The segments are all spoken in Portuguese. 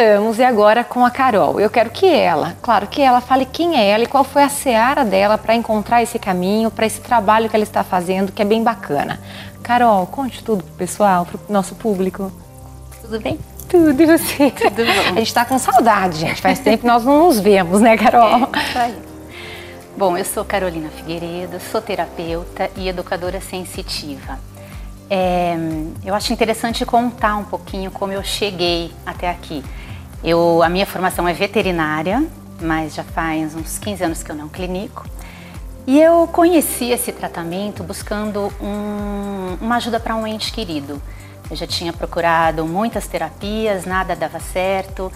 voltamos e agora com a Carol. Eu quero que ela, claro, que ela fale quem é ela e qual foi a seara dela para encontrar esse caminho, para esse trabalho que ela está fazendo, que é bem bacana. Carol, conte tudo pro pessoal, pro nosso público. Tudo bem? Tudo, e você? Tudo bom. A gente tá com saudade, gente. Faz tempo que nós não nos vemos, né, Carol? É, isso aí. Bom, eu sou Carolina Figueiredo, sou terapeuta e educadora sensitiva. Eu acho interessante contar um pouquinho como eu cheguei até aqui. A minha formação é veterinária, mas já faz uns 15 anos que eu não clinico. E eu conheci esse tratamento buscando uma ajuda para um ente querido. Eu já tinha procurado muitas terapias, nada dava certo.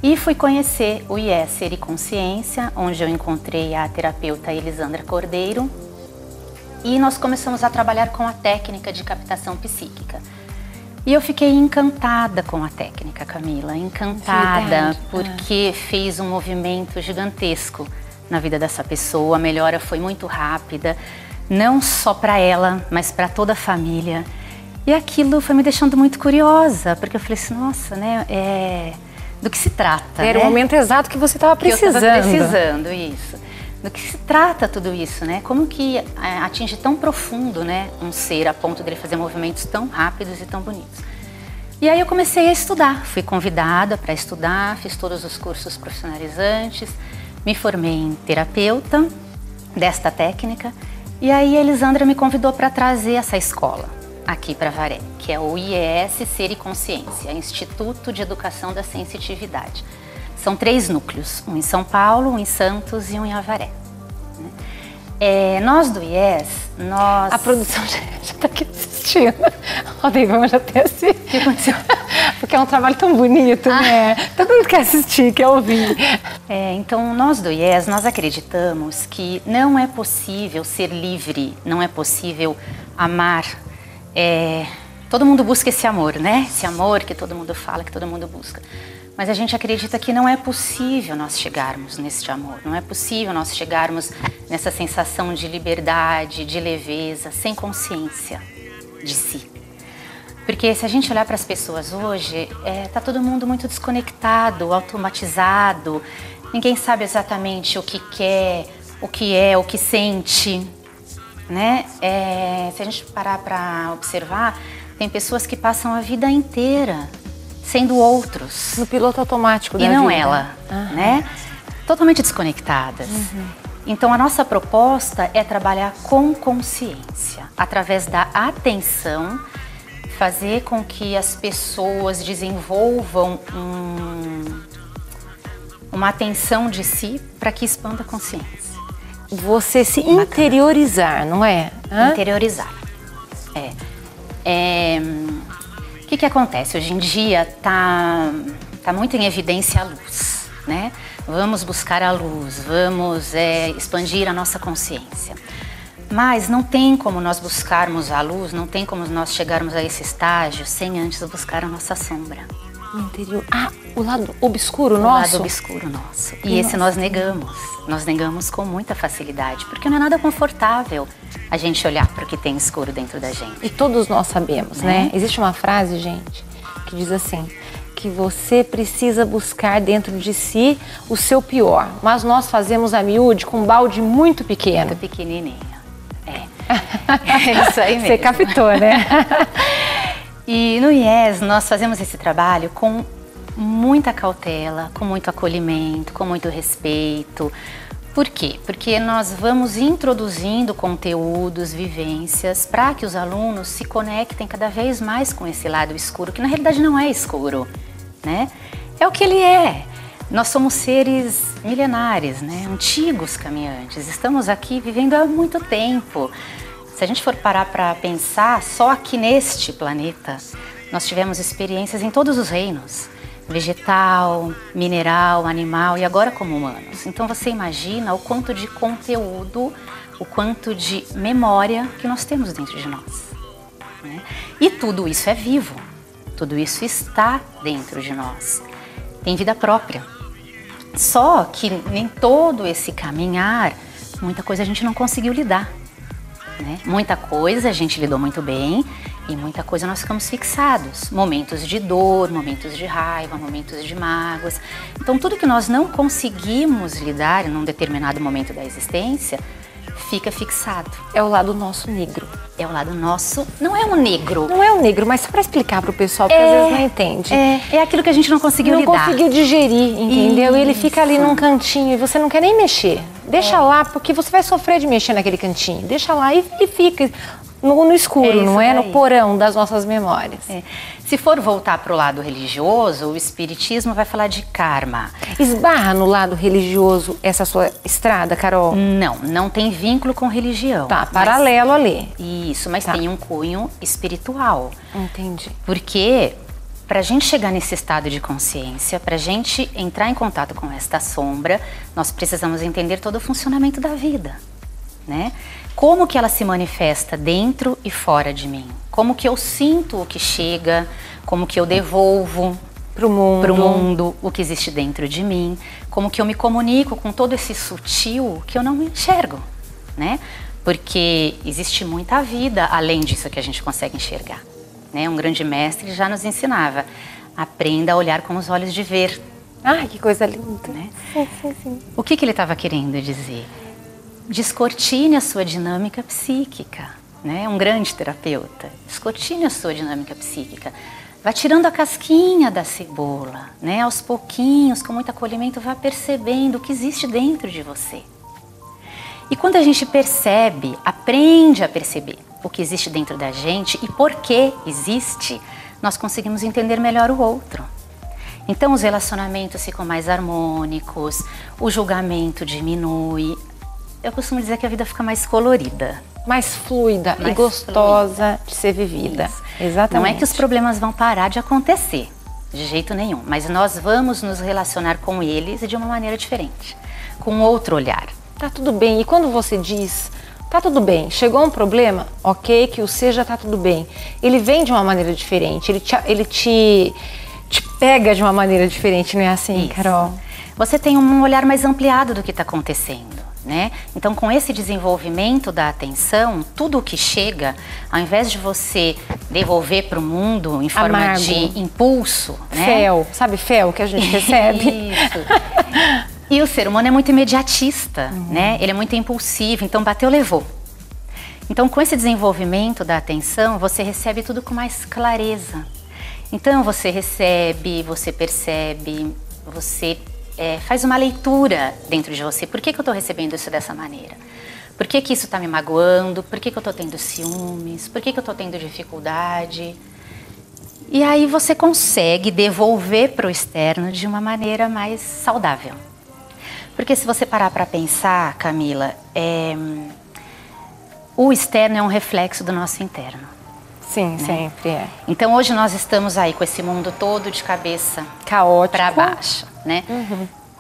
E fui conhecer o IES Ser e Consciência, onde eu encontrei a terapeuta Elisandra Cordeiro. E nós começamos a trabalhar com a técnica de captação psíquica. E eu fiquei encantada com a técnica, Camila, encantada, porque fez um movimento gigantesco na vida dessa pessoa. A melhora foi muito rápida, não só para ela, mas para toda a família. E aquilo foi me deixando muito curiosa, porque eu falei assim, nossa, né, do que se trata? Era o momento exato que você estava precisando. Que eu estava precisando, isso. Do que se trata tudo isso, né? Como que atinge tão profundo, né, um ser a ponto dele fazer movimentos tão rápidos e tão bonitos. E aí eu comecei a estudar, fui convidada para estudar, fiz todos os cursos profissionalizantes, me formei em terapeuta desta técnica e aí a Elisandra me convidou para trazer essa escola aqui para Avaré, que é o IES Ser e Consciência, Instituto de Educação da Sensitividade. São 3 núcleos, um em São Paulo, um em Santos e um em Avaré. Nós do IES, A produção já está aqui assistindo. Rodrigo, vamos até assistir. O que aconteceu? Porque é um trabalho tão bonito, né? Todo mundo quer assistir, quer ouvir. Então, nós do IES, nós acreditamos que não é possível ser livre, não é possível amar. Todo mundo busca esse amor, né? Esse amor que todo mundo fala, que todo mundo busca. Mas a gente acredita que não é possível nós chegarmos neste amor, não é possível nós chegarmos nessa sensação de liberdade, de leveza, sem consciência de si. Porque se a gente olhar para as pessoas hoje, tá todo mundo muito desconectado, automatizado, ninguém sabe exatamente o que quer, o que sente, né? Se a gente parar para observar, tem pessoas que passam a vida inteira sendo outros. No piloto automático da vida. E não vida. ela, né? Totalmente desconectadas. Então a nossa proposta é trabalhar com consciência, através da atenção, fazer com que as pessoas desenvolvam uma atenção de si para que expanda a consciência. Você se interiorizar, não é? Interiorizar. O que acontece? Hoje em dia tá muito em evidência a luz, né? Vamos buscar a luz, vamos expandir a nossa consciência. Mas não tem como nós buscarmos a luz, não tem como nós chegarmos a esse estágio sem antes buscar a nossa sombra. O interior. O lado obscuro nosso? O lado obscuro nosso. E esse nós negamos. Nós negamos com muita facilidade, porque não é nada confortável a gente olhar para o que tem escuro dentro da gente. E todos nós sabemos, né? Existe uma frase, gente, que diz assim, que você precisa buscar dentro de si o seu pior, mas nós fazemos a miúde com um balde muito pequeno. Muito pequenininho. É isso aí mesmo. Você captou, né? E no IES nós fazemos esse trabalho com muita cautela, com muito acolhimento, com muito respeito. Por quê? Porque nós vamos introduzindo conteúdos, vivências, para que os alunos se conectem cada vez mais com esse lado escuro, que na realidade não é escuro, né? É o que ele é. Nós somos seres milenares, né? Antigos caminhantes. Estamos aqui vivendo há muito tempo. Se a gente for parar para pensar, só aqui neste planeta, nós tivemos experiências em todos os reinos. Vegetal, mineral, animal e agora como humanos. Então você imagina o quanto de conteúdo, o quanto de memória que nós temos dentro de nós, né? E tudo isso é vivo, tudo isso está dentro de nós, tem vida própria. Só que nem todo esse caminhar, muita coisa a gente não conseguiu lidar, né? Muita coisa a gente lidou muito bem E muita coisa nós ficamos fixados. Momentos de dor, momentos de raiva, momentos de mágoas. Então tudo que nós não conseguimos lidar em um determinado momento da existência, fica fixado. É o lado nosso negro. É o lado nosso, não é um negro. Não é um negro, mas para explicar pro pessoal, porque às vezes não entende. É aquilo que a gente não conseguiu lidar. Não conseguiu digerir, entendeu? E ele fica ali num cantinho e você não quer nem mexer. Deixa lá, porque você vai sofrer de mexer naquele cantinho. Deixa lá e fica no escuro, não é? No porão das nossas memórias. Se for voltar para o lado religioso, o espiritismo vai falar de karma. Esbarra no lado religioso essa sua estrada, Carol? Não tem vínculo com religião. Tá, paralelo ali. Isso, mas tem um cunho espiritual. Entendi. Porque para a gente chegar nesse estado de consciência, para a gente entrar em contato com esta sombra, nós precisamos entender todo o funcionamento da vida, né? Como que ela se manifesta dentro e fora de mim? Como que eu sinto o que chega? Como que eu devolvo pro mundo o que existe dentro de mim? Como que eu me comunico com todo esse sutil que eu não me enxergo, né? Porque existe muita vida além disso que a gente consegue enxergar, né? Um grande mestre já nos ensinava: aprenda a olhar com os olhos de ver. Ai, que coisa linda, né? Sim. O que ele estava querendo dizer? Descortine a sua dinâmica psíquica, né? Um grande terapeuta. Descortine a sua dinâmica psíquica. Vá tirando a casquinha da cebola, né? Aos pouquinhos, com muito acolhimento, vá percebendo o que existe dentro de você. E quando a gente percebe, aprende a perceber o que existe dentro da gente e por que existe, nós conseguimos entender melhor o outro. Então os relacionamentos ficam mais harmônicos, o julgamento diminui. Eu costumo dizer que a vida fica mais colorida. Mais fluida e gostosa de ser vivida. Isso. Exatamente. Não é que os problemas vão parar de acontecer, de jeito nenhum. Mas nós vamos nos relacionar com eles de uma maneira diferente, com outro olhar. Tá tudo bem. E quando você diz, tá tudo bem, chegou um problema, ok, que o seja tá tudo bem. Ele vem de uma maneira diferente, ele te pega de uma maneira diferente, não é assim, Isso. Carol? Você tem um olhar mais ampliado do que está acontecendo. Né? Então, com esse desenvolvimento da atenção, tudo o que chega, ao invés de você devolver para o mundo em forma amargo, de impulso, né? Fel, sabe fel que a gente recebe? Isso. E o ser humano é muito imediatista, né? Ele é muito impulsivo, então bateu, levou. Então, com esse desenvolvimento da atenção, você recebe tudo com mais clareza. Então, você recebe, você percebe, você faz uma leitura dentro de você. Por que eu estou recebendo isso dessa maneira? Por que isso está me magoando? Por que eu estou tendo ciúmes? Por que eu estou tendo dificuldade? E aí você consegue devolver para o externo de uma maneira mais saudável. Porque se você parar para pensar, Camila, o externo é um reflexo do nosso interno. Sim, né? sempre é. Então hoje nós estamos aí com esse mundo todo de cabeça caótico para baixo, né?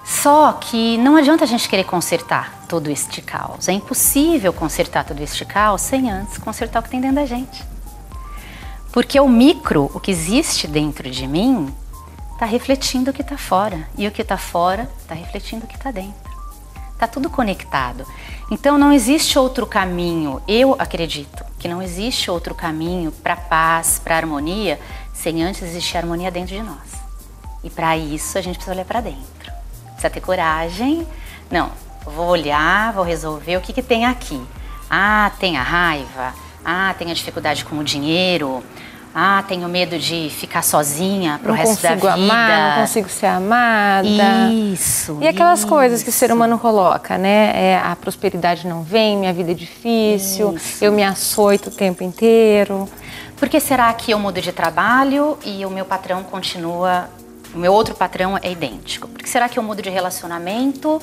Só que não adianta a gente querer consertar todo este caos. É impossível consertar todo este caos sem antes consertar o que tem dentro da gente. Porque o micro, o que existe dentro de mim, está refletindo o que está fora. E o que está fora está refletindo o que está dentro. Está tudo conectado. Então não existe outro caminho, eu acredito que não existe outro caminho para a paz, para a harmonia, sem antes existir harmonia dentro de nós. E para isso a gente precisa olhar para dentro. Precisa ter coragem. Não, vou olhar, vou resolver o que tem aqui. Ah, tem a raiva. Ah, tem a dificuldade com o dinheiro. Ah, tenho medo de ficar sozinha pro resto da vida. Não consigo ser amada. Isso. E aquelas coisas que o ser humano coloca, né? A prosperidade não vem, minha vida é difícil, eu me açoito o tempo inteiro. Por que será que eu mudo de trabalho e o meu patrão continua, o meu outro patrão é idêntico? Por que será que eu mudo de relacionamento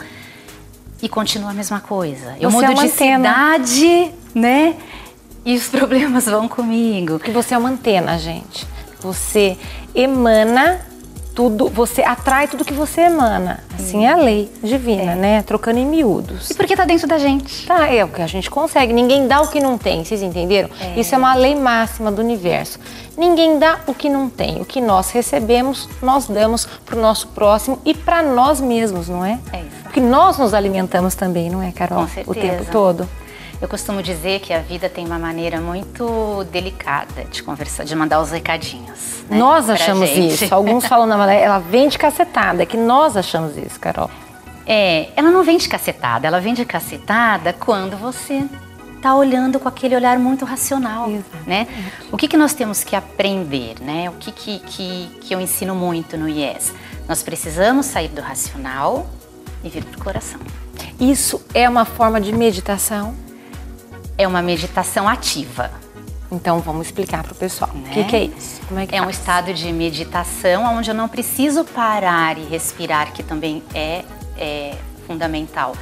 e continua a mesma coisa? Eu mudo de cidade, né? E os problemas vão comigo. Porque você é uma antena, gente. Você emana tudo, você atrai tudo que você emana. Assim é a lei divina, né? Trocando em miúdos. E porque tá dentro da gente. Tá, é o que a gente consegue. Ninguém dá o que não tem, vocês entenderam? Isso é uma lei máxima do universo. Ninguém dá o que não tem. O que nós recebemos, nós damos pro nosso próximo e para nós mesmos, não é? É isso. Porque nós nos alimentamos também, não é, Carol? Com certeza. O tempo todo. Eu costumo dizer que a vida tem uma maneira muito delicada de conversar, de mandar os recadinhos, né, Nós achamos isso. Alguns falam, não, ela vem de cacetada. É que nós achamos isso, Carol. Ela não vem de cacetada. Ela vem de cacetada quando você tá olhando com aquele olhar muito racional, né? O que nós temos que aprender, né? O que eu ensino muito no IES? Nós precisamos sair do racional e vir pro coração. Isso é uma forma de meditação? É uma meditação ativa. Então vamos explicar para o pessoal. Né? O que é isso? Como é que é faz? Um estado de meditação onde eu não preciso parar e respirar, que também é fundamental.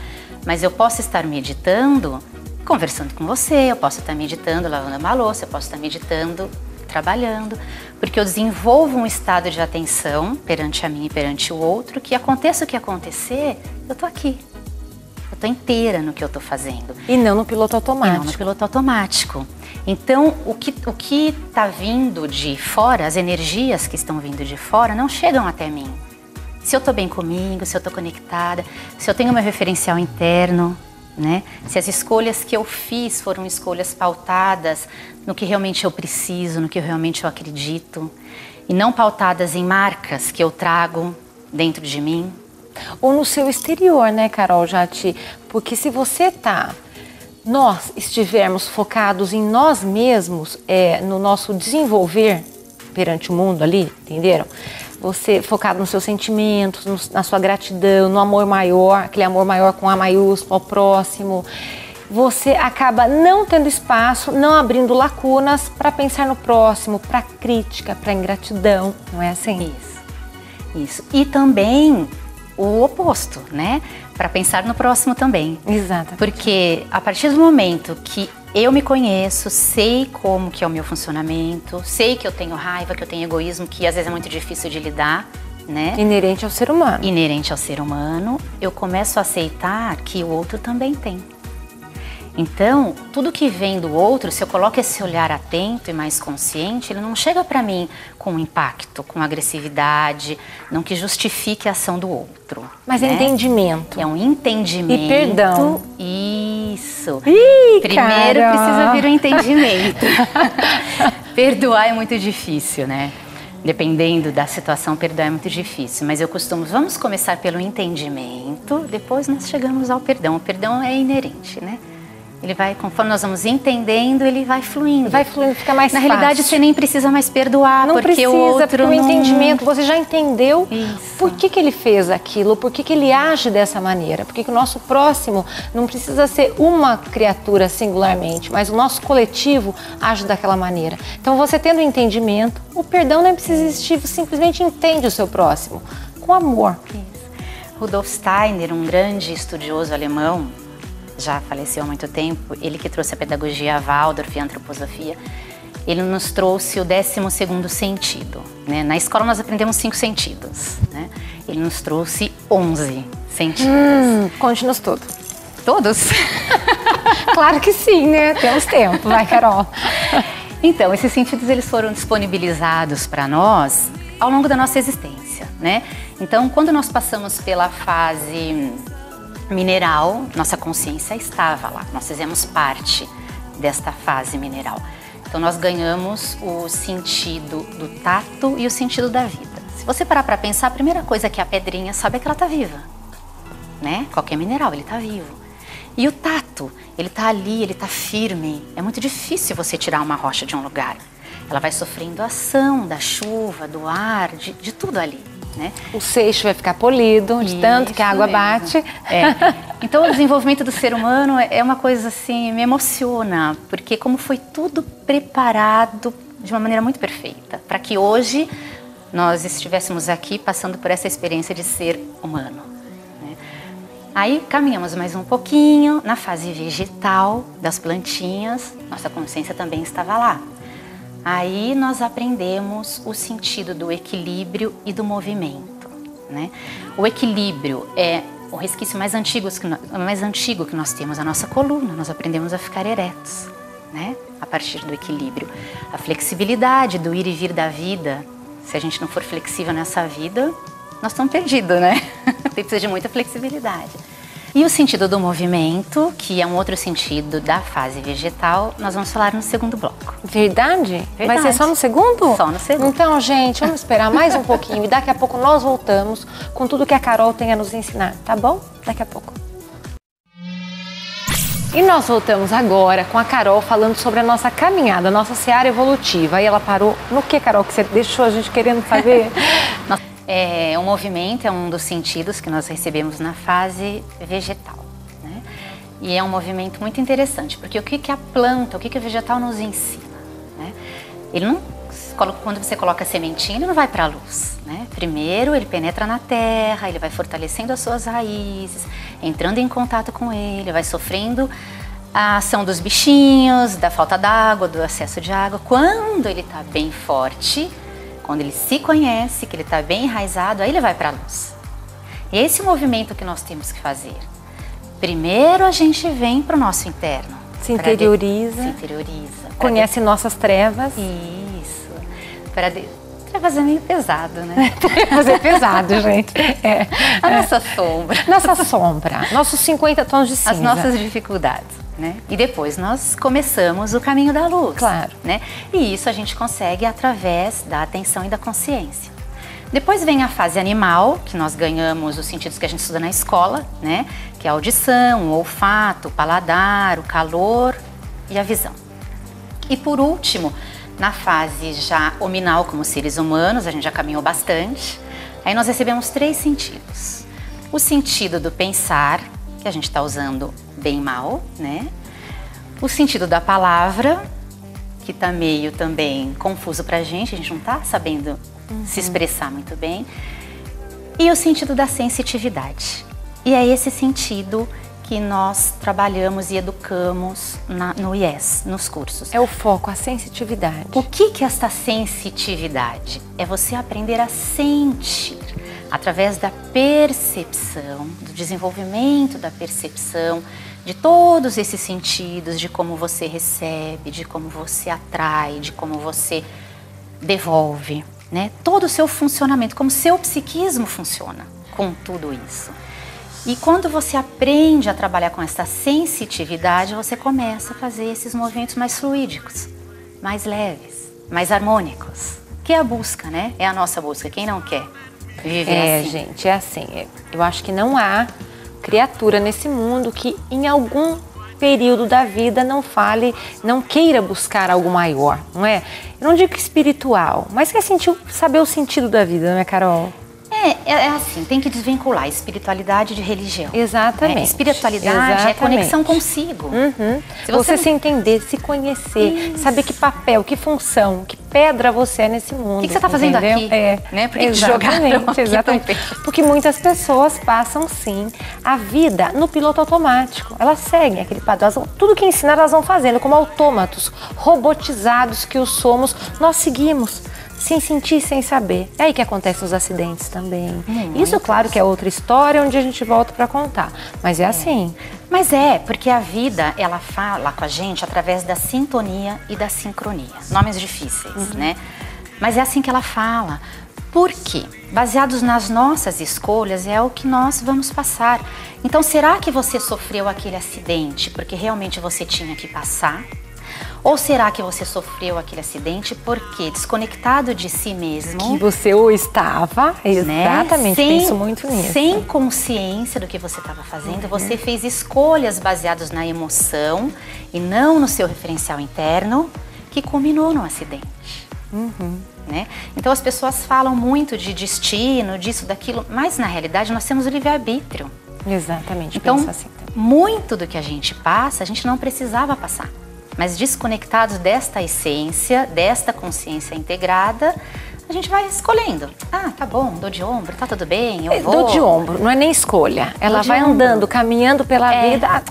Mas eu posso estar meditando conversando com você, eu posso estar meditando lavando uma louça, eu posso estar meditando trabalhando, porque eu desenvolvo um estado de atenção perante a mim e perante o outro, que aconteça o que acontecer, eu tô aqui. Eu tô inteira no que eu tô fazendo. E não no piloto automático. E não no piloto automático. Então, o que tá vindo de fora, as energias que estão vindo de fora, não chegam até mim. Se eu tô bem comigo, se eu tô conectada, se eu tenho meu referencial interno, né? Se as escolhas que eu fiz foram escolhas pautadas no que realmente eu preciso, no que realmente eu acredito, e não pautadas em marcas que eu trago dentro de mim. Ou no seu exterior, né, Carol Jati? Porque se nós estivermos focados em nós mesmos, no nosso desenvolver perante o mundo ali, entenderam? Você focado nos seus sentimentos, na sua gratidão, no amor maior, aquele amor maior com A maiúsculo, ao próximo, você acaba não tendo espaço, não abrindo lacunas para pensar no próximo, para crítica, para ingratidão, não é assim? Isso. E também o oposto, né? Para pensar no próximo também. Exato. Porque a partir do momento que eu me conheço, sei como que é o meu funcionamento, sei que eu tenho raiva, que eu tenho egoísmo, que às vezes é muito difícil de lidar, né? Inerente ao ser humano. Inerente ao ser humano, eu começo a aceitar que o outro também tem. Então, tudo que vem do outro, se eu coloco esse olhar atento e mais consciente, ele não chega para mim com impacto, com agressividade, não que justifique a ação do outro. Mas né? é entendimento. É um entendimento. E perdão. Isso. Primeiro precisa vir o entendimento. Perdoar é muito difícil, né? Dependendo da situação, perdoar é muito difícil. Mas eu costumo, vamos começar pelo entendimento, depois nós chegamos ao perdão. O perdão é inerente, né? Ele vai, conforme nós vamos entendendo, ele vai fluindo. Vai fluindo, fica mais fácil. Na realidade, você nem precisa mais perdoar, não porque precisa, o outro porque o entendimento, você já entendeu por que ele fez aquilo, por que ele age dessa maneira, porque o nosso próximo não precisa ser uma criatura singularmente, mas o nosso coletivo age daquela maneira. Então, você tendo entendimento, o perdão nem precisa existir, você simplesmente entende o seu próximo, com amor. Rudolf Steiner, um grande estudioso alemão, já faleceu há muito tempo, ele que trouxe a pedagogia Waldorf e a antroposofia, ele nos trouxe o 12º sentido. Né? Na escola nós aprendemos 5 sentidos, né? Ele nos trouxe 11 sentidos. Conte-nos tudo. Todos? Claro que sim, né? Temos tempo, vai, Carol. Então, esses sentidos eles foram disponibilizados para nós ao longo da nossa existência, né? Então, quando nós passamos pela fase mineral, nossa consciência estava lá, nós fizemos parte desta fase mineral. Então nós ganhamos o sentido do tato e o sentido da vida. Se você parar para pensar, a primeira coisa que a pedrinha sabe é que ela está viva, né? Qualquer mineral, ele está vivo. E o tato, ele está ali, ele está firme. É muito difícil você tirar uma rocha de um lugar. Ela vai sofrendo a ação da chuva, do ar, de tudo ali. Né? O seixo vai ficar polido de tanto que a água bate. Então o desenvolvimento do ser humano é uma coisa assim, me emociona, porque como foi tudo preparado de uma maneira muito perfeita, para que hoje nós estivéssemos aqui passando por essa experiência de ser humano. Né? Aí caminhamos mais um pouquinho, na fase vegetal das plantinhas, nossa consciência também estava lá. Aí nós aprendemos o sentido do equilíbrio e do movimento, né? O equilíbrio é o resquício mais antigo que nós temos, a nossa coluna. Nós aprendemos a ficar eretos, né? A partir do equilíbrio. A flexibilidade do ir e vir da vida. Se a gente não for flexível nessa vida, nós estamos perdidos, né? Precisa de muita flexibilidade. E o sentido do movimento, que é um outro sentido da fase vegetal, nós vamos falar no segundo bloco. Verdade? Verdade. Vai ser só no segundo? Só no segundo. Então, gente, vamos esperar mais um pouquinho e daqui a pouco nós voltamos com tudo que a Carol tem a nos ensinar, tá bom? Daqui a pouco. E nós voltamos agora com a Carol falando sobre a nossa caminhada, a nossa seara evolutiva. E ela parou no que, Carol, que você deixou a gente querendo saber? O movimento é um dos sentidos que nós recebemos na fase vegetal, né? E é um movimento muito interessante, porque o que a planta, o que o vegetal nos ensina, né? Ele não, quando você coloca a sementinha, ele não vai para a luz, né? Primeiro ele penetra na terra, ele vai fortalecendo as suas raízes, entrando em contato com ele, vai sofrendo a ação dos bichinhos, da falta d'água, do excesso de água. Quando ele está bem forte, quando ele se conhece, que ele está bem enraizado, aí ele vai para a luz. E esse movimento que nós temos que fazer. Primeiro a gente vem para o nosso interno. Se interioriza. Se interioriza. Conhece nossas trevas. Isso. Trevas é meio pesado, né? Trevas é pesado, gente. A nossa sombra. Nossa sombra. Nossos 50 tons de cinza. As nossas dificuldades. Né? E depois nós começamos o caminho da luz. Claro. Né? E isso a gente consegue através da atenção e da consciência. Depois vem a fase animal, que nós ganhamos os sentidos que a gente estuda na escola, né? Que é a audição, o olfato, o paladar, o calor e a visão. E por último, na fase já hominal como seres humanos, a gente já caminhou bastante, aí nós recebemos 3 sentidos. O sentido do pensar, que a gente está usando bem mal, né? O sentido da palavra, que tá meio também confuso pra gente, a gente não tá sabendo se expressar muito bem. E o sentido da sensitividade. E é esse sentido que nós trabalhamos e educamos no IES, nos cursos. É o foco, a sensitividade. O que é esta sensitividade? É você aprender a sentir através da percepção, do desenvolvimento da percepção, de todos esses sentidos, de como você recebe, de como você atrai, de como você devolve, né? Todo o seu funcionamento, como o seu psiquismo funciona com tudo isso. E quando você aprende a trabalhar com essa sensitividade, você começa a fazer esses movimentos mais fluídicos, mais leves, mais harmônicos. Que é a busca, né? É a nossa busca. Quem não quer viver assim? Gente, é assim. Eu acho que não há criatura nesse mundo que em algum período da vida não queira buscar algo maior, não é? Eu não digo espiritual, mas quer saber o sentido da vida, não é, Carol? É assim, tem que desvincular espiritualidade de religião. Exatamente. Né? Espiritualidade é conexão consigo. Se você se entender, se conhecer, saber que papel, que função, que pedra você é nesse mundo. O que você está fazendo aqui? Né? Por que Exatamente. Porque muitas pessoas passam, sim, a vida no piloto automático. Elas seguem aquele padrão. Tudo que ensina elas vão fazendo, como autômatos, robotizados que os somos, nós seguimos. Sem sentir, sem saber. É aí que acontecem os acidentes também. Isso, claro, que é outra história, onde a gente volta para contar. Mas é assim. Mas porque a vida, ela fala com a gente através da sintonia e da sincronia. Nomes difíceis, né? Mas é assim que ela fala. Por quê? Baseados nas nossas escolhas, é o que nós vamos passar. Então, será que você sofreu aquele acidente porque realmente você tinha que passar? Ou será que você sofreu aquele acidente porque desconectado de si mesmo? Que você ou estava, exatamente, né? Penso muito nisso. Sem consciência do que você estava fazendo, você fez escolhas baseadas na emoção e não no seu referencial interno, que culminou no acidente. Né? Então as pessoas falam muito de destino, disso, daquilo, mas na realidade nós temos o livre-arbítrio. Exatamente, então, penso assim também. Muito do que a gente passa, a gente não precisava passar. Mas desconectados desta essência, desta consciência integrada, a gente vai escolhendo. Ah, tá bom, dou de ombro, tá tudo bem, eu vou. Dou de ombro, não é nem escolha. Ela vai andando, caminhando pela vida,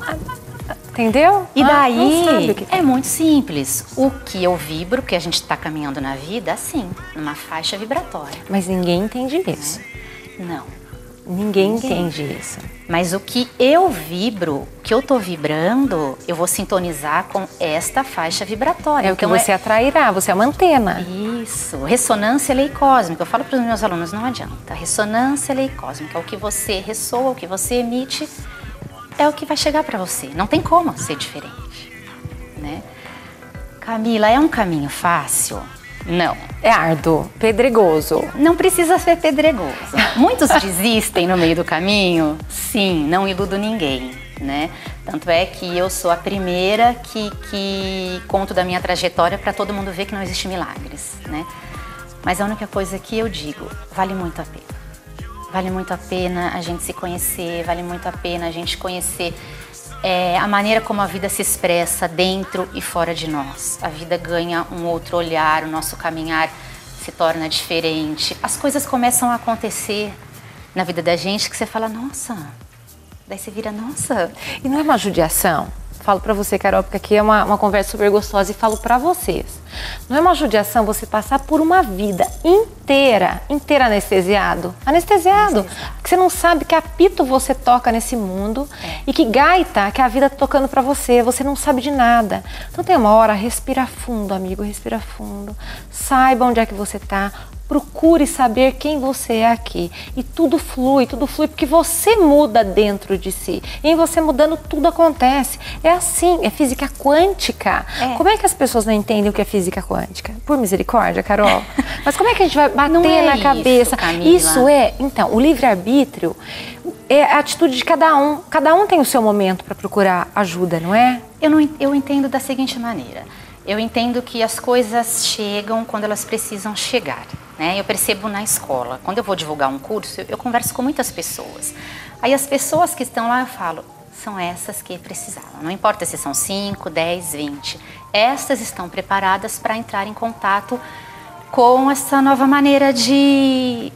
entendeu? E daí é muito simples. O que eu vibro, porque a gente está caminhando na vida, assim, numa faixa vibratória. Mas ninguém entende isso. Não. Ninguém entende isso. Mas o que eu vibro, que eu tô vibrando, eu vou sintonizar com esta faixa vibratória. É o que você atrairá, você é uma antena. Isso, ressonância é lei cósmica. Eu falo para os meus alunos, não adianta. Ressonância é lei cósmica, o que você ressoa, o que você emite, é o que vai chegar para você. Não tem como ser diferente, né? Camila, é um caminho fácil? Não. É árduo, pedregoso. Não precisa ser pedregoso. Muitos desistem no meio do caminho? Sim, não iludo ninguém, né? Tanto é que eu sou a primeira que conto da minha trajetória para todo mundo ver que não existe milagres, né? Mas a única coisa que eu digo, vale muito a pena. Vale muito a pena a gente se conhecer, vale muito a pena a gente conhecer a maneira como a vida se expressa dentro e fora de nós. A vida ganha um outro olhar, o nosso caminhar se torna diferente. As coisas começam a acontecer na vida da gente que você fala, nossa, daí você vira, nossa. E não é uma judiação? Falo pra você, Carol, porque aqui é uma conversa super gostosa e falo pra vocês. Não é uma judiação você passar por uma vida inteira anestesiado. Porque você não sabe que apito você toca nesse mundo e que gaita que a vida tá tocando pra você. Você não sabe de nada. Então tem uma hora, respira fundo, amigo, respira fundo. Saiba onde é que você tá. Procure saber quem você é aqui. E tudo flui porque você muda dentro de si. E em você mudando, tudo acontece. É assim, é física quântica. Como é que as pessoas não entendem o que é física quântica? Por misericórdia, Carol. Mas como é que a gente vai bater na cabeça? Isso então, o livre-arbítrio é a atitude de cada um. Cada um tem o seu momento para procurar ajuda, não é? Eu entendo da seguinte maneira. Eu entendo que as coisas chegam quando elas precisam chegar, né? Eu percebo na escola, quando eu vou divulgar um curso, eu converso com muitas pessoas. Aí as pessoas que estão lá, eu falo, são essas que precisavam. Não importa se são 5, 10, 20. Estas estão preparadas para entrar em contato com essa nova maneira de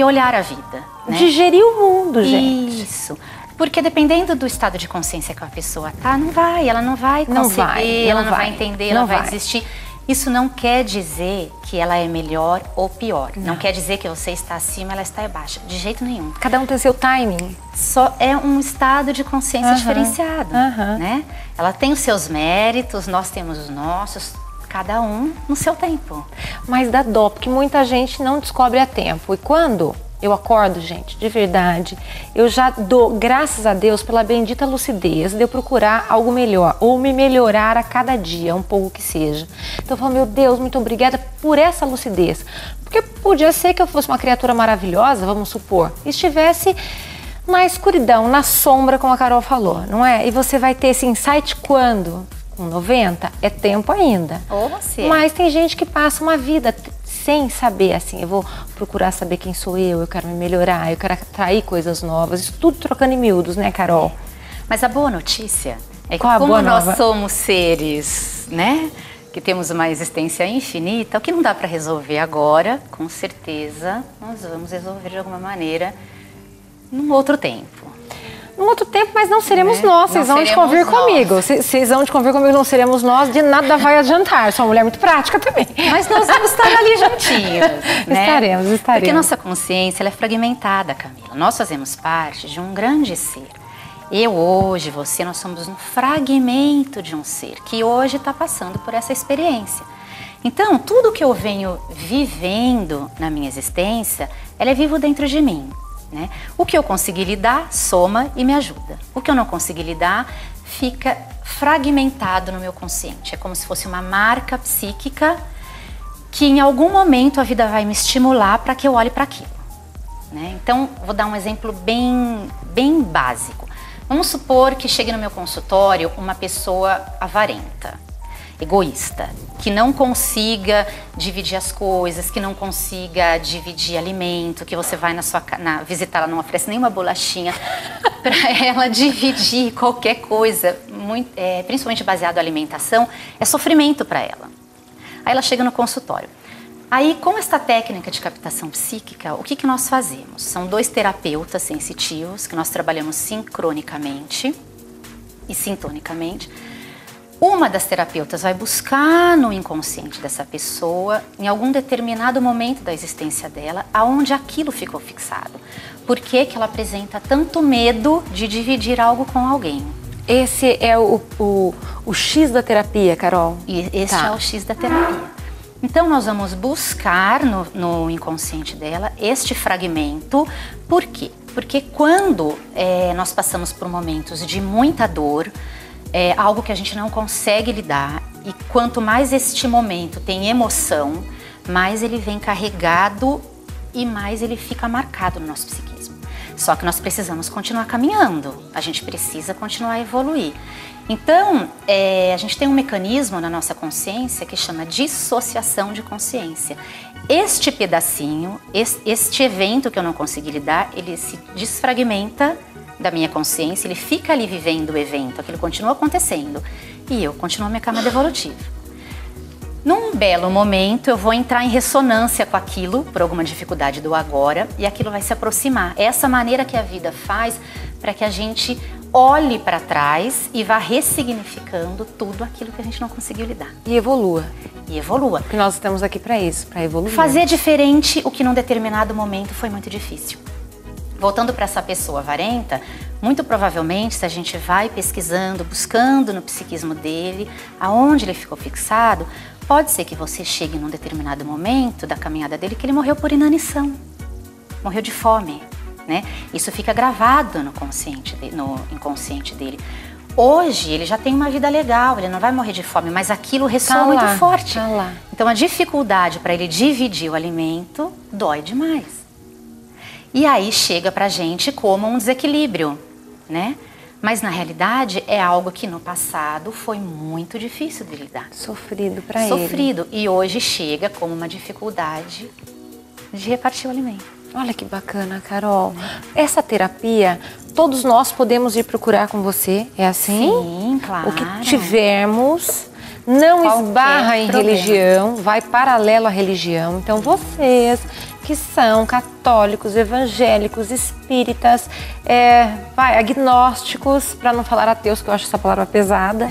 olhar a vida, né? De gerir o mundo, gente. Isso. Porque dependendo do estado de consciência que a pessoa tá, ela não vai conseguir, ela não vai entender, ela vai desistir. Isso não quer dizer que ela é melhor ou pior. Não quer dizer que você está acima, ela está abaixo. De jeito nenhum. Cada um tem seu timing. Só é um estado de consciência diferenciado, né? Ela tem os seus méritos, nós temos os nossos, cada um no seu tempo. Mas dá dó, porque muita gente não descobre a tempo. E quando eu acordo, gente, de verdade, eu já dou graças a Deus pela bendita lucidez de eu procurar algo melhor, ou me melhorar a cada dia, um pouco que seja. Então eu falo, meu Deus, muito obrigada por essa lucidez. Porque podia ser que eu fosse uma criatura maravilhosa, vamos supor, e estivesse na escuridão, na sombra, como a Carol falou, não é? E você vai ter esse insight quando? Com 90? É tempo ainda. Ou você. Mas tem gente que passa uma vida sem saber, assim, eu vou procurar saber quem sou eu quero me melhorar, eu quero atrair coisas novas, isso tudo trocando em miúdos, né, Carol? Mas a boa notícia é que como nós somos seres, né, que temos uma existência infinita, o que não dá para resolver agora, com certeza, nós vamos resolver de alguma maneira num outro tempo. Num outro tempo, mas não seremos nós, vocês vão de convir comigo. Vocês vão de convir comigo, não seremos nós, de nada vai adiantar. Sou uma mulher muito prática também. Mas nós vamos estar ali juntinhos, né? Estaremos. Porque nossa consciência ela é fragmentada, Camila. Nós fazemos parte de um grande ser. Eu hoje, você, nós somos um fragmento de um ser que hoje está passando por essa experiência. Então, tudo que eu venho vivendo na minha existência, ela é vivo dentro de mim. Né? O que eu conseguir lidar, soma e me ajuda. O que eu não conseguir lidar, fica fragmentado no meu consciente. É como se fosse uma marca psíquica que em algum momento a vida vai me estimular para que eu olhe para aquilo. Né? Então, vou dar um exemplo bem básico. Vamos supor que chegue no meu consultório uma pessoa avarenta, egoísta, que não consiga dividir as coisas, que não consiga dividir alimento, que você vai visitar, ela não oferece nenhuma bolachinha para ela dividir qualquer coisa, principalmente baseado em alimentação, é sofrimento para ela. Aí ela chega no consultório. Aí, com esta técnica de captação psíquica, o que nós fazemos? São 2 terapeutas sensitivos que nós trabalhamos sincronicamente e sintonicamente. Uma das terapeutas vai buscar no inconsciente dessa pessoa, em algum determinado momento da existência dela, aonde aquilo ficou fixado. Por que ela apresenta tanto medo de dividir algo com alguém? Esse é o X da terapia, Carol? E esse é o X da terapia. Então, nós vamos buscar no inconsciente dela este fragmento. Por quê? porque quando nós passamos por momentos de muita dor, algo que a gente não consegue lidar, e quanto mais este momento tem emoção, mais ele vem carregado e mais ele fica marcado no nosso psiquismo. Só que nós precisamos continuar caminhando, a gente precisa continuar a evoluir. Então, a gente tem um mecanismo na nossa consciência que chama dissociação de consciência. Este pedacinho, este evento que eu não consegui lidar, ele se desfragmenta da minha consciência, ele fica ali vivendo o evento, aquilo continua acontecendo e eu continuo a minha camada evolutiva. Num belo momento eu vou entrar em ressonância com aquilo, por alguma dificuldade do agora, e aquilo vai se aproximar. É essa maneira que a vida faz para que a gente olhe para trás e vá ressignificando tudo aquilo que a gente não conseguiu lidar. E evolua. E evolua. Porque nós estamos aqui para isso, para evoluir. Fazer diferente o que num determinado momento foi muito difícil. Voltando para essa pessoa avarenta, muito provavelmente, se a gente vai pesquisando, buscando no psiquismo dele, aonde ele ficou fixado, pode ser que você chegue num determinado momento da caminhada dele que ele morreu por inanição, morreu de fome, né? Isso fica gravado no inconsciente dele. Hoje ele já tem uma vida legal, ele não vai morrer de fome, mas aquilo ressoa muito forte. Tá lá. Então a dificuldade para ele dividir o alimento dói demais. E aí chega pra gente como um desequilíbrio, né? Mas na realidade é algo que no passado foi muito difícil de lidar. Sofrido para ele. Sofrido. E hoje chega como uma dificuldade de repartir o alimento. Olha que bacana, Carol. Essa terapia, todos nós podemos ir procurar com você, é assim? Sim, claro. O que tivermos, não esbarra em religião, vai paralelo à religião. Então vocês que são católicos, evangélicos, espíritas, agnósticos, para não falar ateus, que eu acho essa palavra pesada,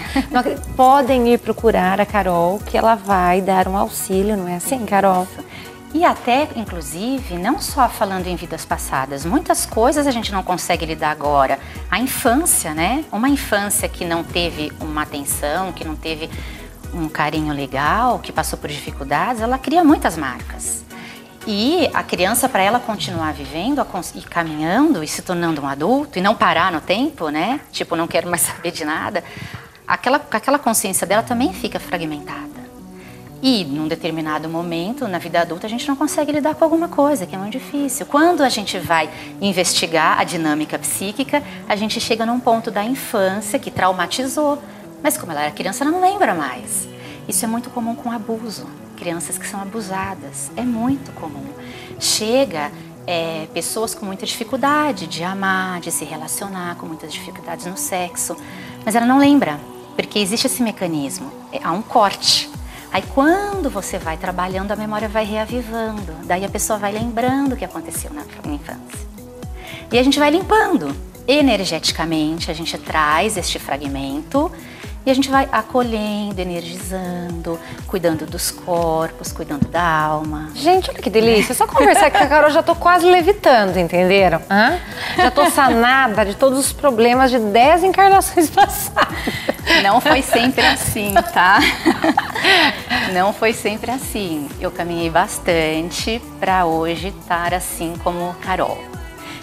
podem ir procurar a Carol, que ela vai dar um auxílio, não é assim, Carol? E até, inclusive, não só falando em vidas passadas, muitas coisas a gente não consegue lidar agora. A infância, né? Uma infância que não teve uma atenção, que não teve um carinho legal, que passou por dificuldades, ela cria muitas marcas. E a criança, para ela continuar vivendo e caminhando e se tornando um adulto e não parar no tempo, né? Tipo, não quero mais saber de nada. Aquela consciência dela também fica fragmentada. E num determinado momento, na vida adulta, a gente não consegue lidar com alguma coisa, que é muito difícil. Quando a gente vai investigar a dinâmica psíquica, a gente chega num ponto da infância que traumatizou. Mas como ela era criança, ela não lembra mais. Isso é muito comum com abuso. Crianças que são abusadas, é muito comum. Chega pessoas com muita dificuldade de amar, de se relacionar, com muitas dificuldades no sexo, mas ela não lembra, porque existe esse mecanismo, há um corte. Aí quando você vai trabalhando, a memória vai reavivando, daí a pessoa vai lembrando o que aconteceu na infância. E a gente vai limpando, energeticamente, a gente traz este fragmento, e a gente vai acolhendo, energizando, cuidando dos corpos, cuidando da alma. Gente, olha que delícia. Só conversar com a Carol, já tô quase levitando, entenderam? Já tô sanada de todos os problemas de 10 encarnações passadas. Não foi sempre assim, tá? Não foi sempre assim. Eu caminhei bastante para hoje estar assim como Carol.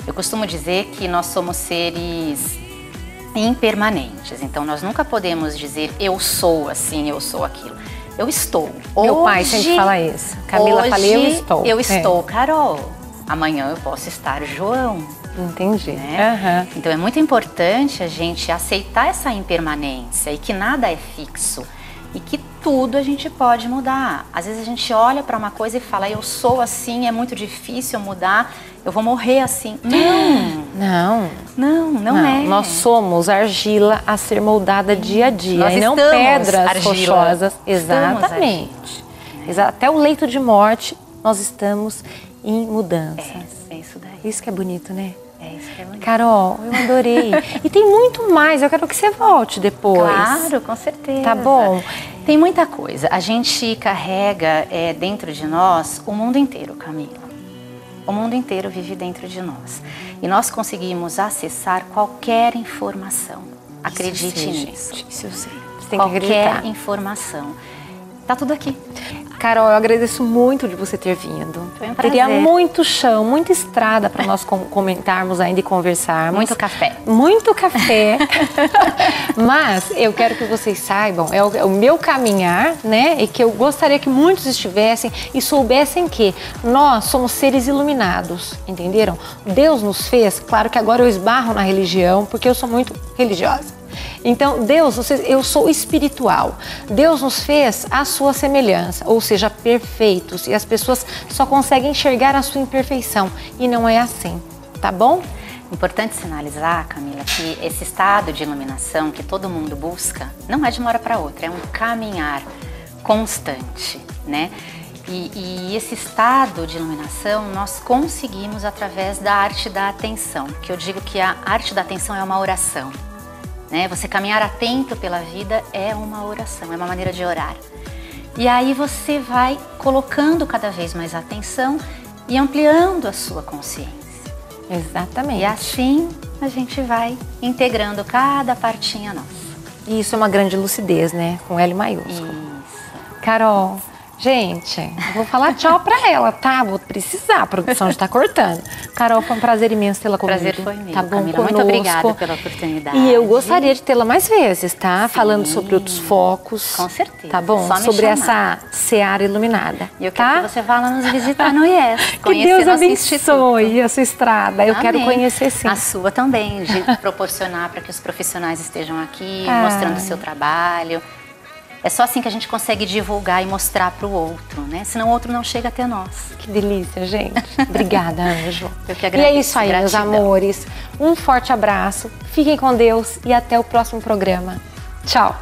Eu costumo dizer que nós somos seres impermanentes, então nós nunca podemos dizer eu sou assim, eu sou aquilo. Eu estou. Meu pai sempre fala isso. Camila fala, eu estou. Eu estou Carol. Amanhã eu posso estar João. Entendi. Né? Então é muito importante a gente aceitar essa impermanência e que nada é fixo e que tudo a gente pode mudar. Às vezes a gente olha para uma coisa e fala, eu sou assim, é muito difícil mudar, eu vou morrer assim. Não é. Nós somos argila a ser moldada dia a dia. Nós e não pedras rochosas. Exatamente. Até o leito de morte, nós estamos em mudanças. É isso daí. Isso que é bonito, né? É isso que é bonito. Carol, eu adorei. E tem muito mais, eu quero que você volte depois. Claro, com certeza. Tá bom? Tem muita coisa. A gente carrega dentro de nós o mundo inteiro, Camila. O mundo inteiro vive dentro de nós. E nós conseguimos acessar qualquer informação. Acredite nisso. Isso eu sei. Você tem que acreditar. Qualquer informação. tá tudo aqui. Carol, eu agradeço muito de você ter vindo. Foi um prazer. Teria muito chão, muita estrada para nós comentarmos ainda e conversarmos. Muito café. Muito café. Mas eu quero que vocês saibam, é o meu caminhar, né? E que eu gostaria que muitos estivessem e soubessem que nós somos seres iluminados, entenderam? Deus nos fez, claro que agora eu esbarro na religião, porque eu sou muito religiosa. Então, eu sou espiritual. Deus nos fez à sua semelhança, ou seja, perfeitos. E as pessoas só conseguem enxergar a sua imperfeição. E não é assim, tá bom? Importante sinalizar, Camila, que esse estado de iluminação que todo mundo busca não é de uma hora para outra, é um caminhar constante, né? E esse estado de iluminação nós conseguimos através da arte da atenção, que eu digo que a arte da atenção é uma oração. Né? Você caminhar atento pela vida é uma oração, é uma maneira de orar. E aí você vai colocando cada vez mais atenção e ampliando a sua consciência. Exatamente. E assim a gente vai integrando cada partinha nossa. E isso é uma grande lucidez, né? Com L maiúsculo. Isso. Carol, gente, eu vou falar tchau pra ela, tá? Vou precisar, a produção já tá cortando. Carol, foi um prazer imenso tê-la comigo. Prazer foi meu, tá bom, Camila. Muito obrigada pela oportunidade. E eu gostaria de tê-la mais vezes, tá? Sim. Falando sobre outros focos. Com certeza. Tá bom? Só me sobre chamar. essa seara iluminada. E eu quero que você vá lá nos visitar no IES. Que Deus abençoe a sua estrada. Eu quero conhecer sim. A sua também, de proporcionar para que os profissionais estejam aqui, mostrando o seu trabalho. É só assim que a gente consegue divulgar e mostrar para o outro, né? Senão o outro não chega até nós. Que delícia, gente. Obrigada, Anjo. Eu que agradeço. E é isso aí, meus amores. Um forte abraço, fiquem com Deus e até o próximo programa. Tchau.